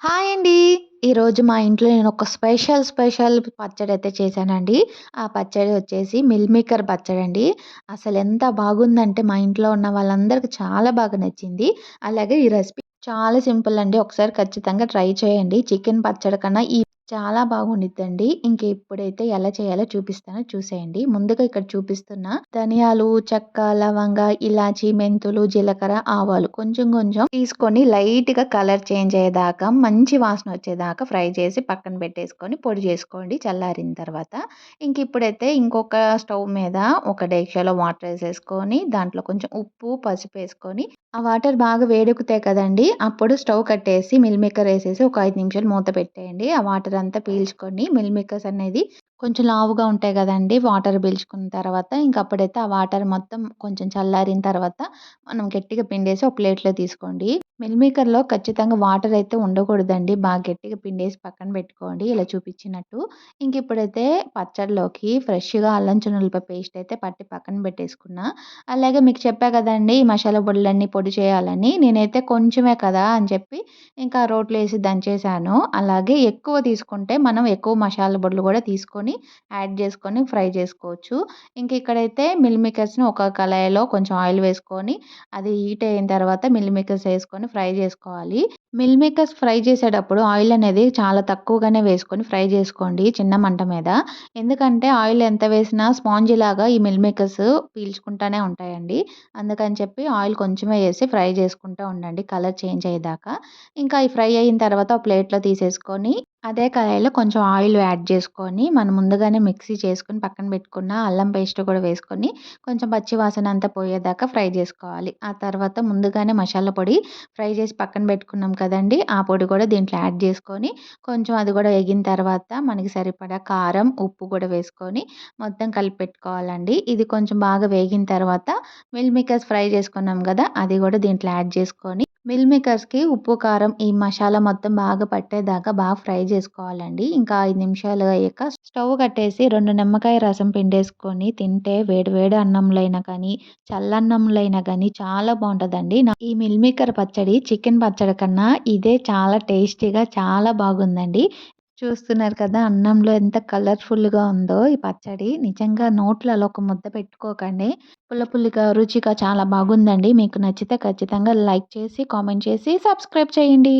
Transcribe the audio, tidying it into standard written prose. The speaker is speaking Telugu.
హాయ్ అండి. ఈరోజు మా ఇంట్లో నేనొక స్పెషల్ పచ్చడైతే చేశానండి. ఆ పచ్చడి వచ్చేసి మిల్ మేకర్ పచ్చడండి. అసలెంత బాగుందంటే మా ఇంట్లో ఉన్న వాళ్ళందరికి చాలా బాగా నచ్చింది. అలాగే ఈ రెసిపీ చాలా సింపుల్ అండి. ఒకసారి ఖచ్చితంగా ట్రై చేయండి. చికెన్ పచ్చడి కన్నా ఈ చాలా బాగుండిద్దండి. ఇంక ఇప్పుడైతే ఎలా చేయాలో చూపిస్తానో చూసేయండి. ముందుగా ఇక్కడ చూపిస్తున్న ధనియాలు, చెక్క, లవంగ, ఇలాచి, మెంతులు, జీలకర్ర, ఆవాలు కొంచెం కొంచెం తీసుకొని లైట్‌గా కలర్ చేంజ్ అయ్యేదాకా మంచి వాసన వచ్చేదాకా ఫ్రై చేసి పక్కన పెట్టేసుకొని పొడి చేసుకోండి చల్లారిన తర్వాత. ఇప్పుడైతే ఇంకొక స్టవ్ మీద ఒక డేక్షాలో వాటర్ ఏసేసుకొని దాంట్లో కొంచెం ఉప్పు, పసుపేసుకొని ఆ వాటర్ బాగా వేడెక్కుతాయి కదండీ! అప్పుడు స్టవ్ కట్టేసి మిల్ మేకర్ ఏసేసి ఒక 5 నిమిషాలు మూత పెట్టేయండి. ఆ వాటర్ అంతా పీల్చుకొని మిల్ మేకర్స్ అనేది కొంచెం లావుగా ఉంటాయి గదండీ! వాటర్ పీల్చుకున్న తర్వాత అప్పుడైతే ఆ వాటర్ మొత్తం కొంచెం చల్లారిన తర్వాత మనం గట్టిగా పిండేసి ఒక ప్లేట్‌లో తీసుకోండి. మిల్ మేకర్‌లో ఖచ్చితంగా వాటర్ అయితే ఉండకూడదండి. బాగా గట్టిగా పిండేసి పక్కన పెట్టుకోండి ఇలా చూపించినట్టు. ఇప్పుడైతే పచ్చడిలోకి ఫ్రెష్‌గా అల్లం చిన్నుల్లిపాయ పేస్ట్ అయితే పట్టి పక్కన పెట్టేసుకున్నా. అలాగే మీకు చెప్పా గదండీ! ఈ మసాలా పొడులన్నీ పొడి చేయాలని. నేనైతే కొంచెమే కదా అని చెప్పి ఇంకా రోట్లో ఏసి దంచేసాను. అలాగే ఎక్కువ తీసుకుంటే మనం ఎక్కువ మసాలా పొడులు గూడా తీసుకొని యాడ్ చేసుకొని ఫ్రై చేసుకోవచ్చు. ఇక్కడైతే మిల్ మేకర్స్‌ని ఒక కళాయిలో కొంచెం ఆయిల్ వేసుకొని అది హీట్ అయిన తర్వాత మిల్ మేకర్స్ ఏసుకొని ఫ్రై జేసుకోవాలి. మిల్ మేకర్స్ ఫ్రై చేసేటప్పుడు ఆయిల్ అనేది చాలా తక్కువగానే వేసుకొని ఫ్రై చేసుకోండి చిన్న మంట మీద. ఎందుకంటే ఆయిల్ ఎంత వేసినా స్పాంజిలాగా ఈ మిల్ మేకర్స్ పీల్చుకుంటానే ఉంటాయండి. అందుకని చెప్పి ఆయిల్ కొంచెమే ఏసి ఫ్రై చేసుకుంటూ ఉండండి కలర్ చేంజ్ అయ్యేదాకా. ఈ ఫ్రై అయిన తర్వాత ఒక ప్లేట్‌లో తీసేసుకొని అదే కడాయిలో కొంచెం ఆయిల్ యాడ్ చేసుకొని మనం ముందుగానే మిక్సీ చేసుకొని పక్కన పెట్టుకున్న అల్లం పేస్ట్ కూడా వేసుకొని కొంచెం పచ్చి వాసన అంతా పోయేదాకా ఫ్రై చేసుకోవాలి. ఆ తర్వాత ముందుగానే మసాలా పొడి ఫ్రై చేసి పక్కన పెట్టుకున్నాం కదండీ! ఆ పొడి కూడా దీంట్లో యాడ్ చేసుకొని కొంచెం అది కూడా ఎగిన తర్వాత మనకి సరిపడా కారం, ఉప్పు కూడా వేసుకొని మొత్తం కలిపి పెట్టుకోవాలండి. ఇది కొంచెం బాగా వేగిన తర్వాత మిల్ మేకర్స్ ఫ్రై చేసుకున్నాం గదా! అది కూడా దీంట్లో యాడ్ చేసుకొని మిల్ మేకర్స్‌కి ఉప్పు, కారం ఈ మసాలా మొత్తం బాగా పట్టేదాకా బాగా ఫ్రై చేసుకోవాలండి. ఇంకా 5 నిమిషాలు అయ్యాక స్టవ్ కట్టేసి 2 నిమ్మకాయ రసం పిండేసుకొని తింటే వేడి వేడి అన్నంలో అయినా కానీ, చల్లన్నంలో అయినా గానీ చాలా బావుంటదండి. ఈ మిల్ మేకర్ పచ్చడి చికెన్ పచ్చడి కన్నా ఇదే చాలా టేస్టీగా చాలా బాగుందండి. చూస్తున్నారు కదా! అన్నంలో ఎంత కలర్‌ఫుల్‌గా ఉందో ఈ పచ్చడి. నిజంగా నోట్లో అలా ఒక ముద్ద పెట్టుకోకండి. పుల్లగా, రుచిగా చాలా బాగుందండి. మీకు నచ్చితే ఖచ్చితంగా లైక్ చేసి, కామెంట్ చేసి, సబ్స్క్రైబ్ చేయండి.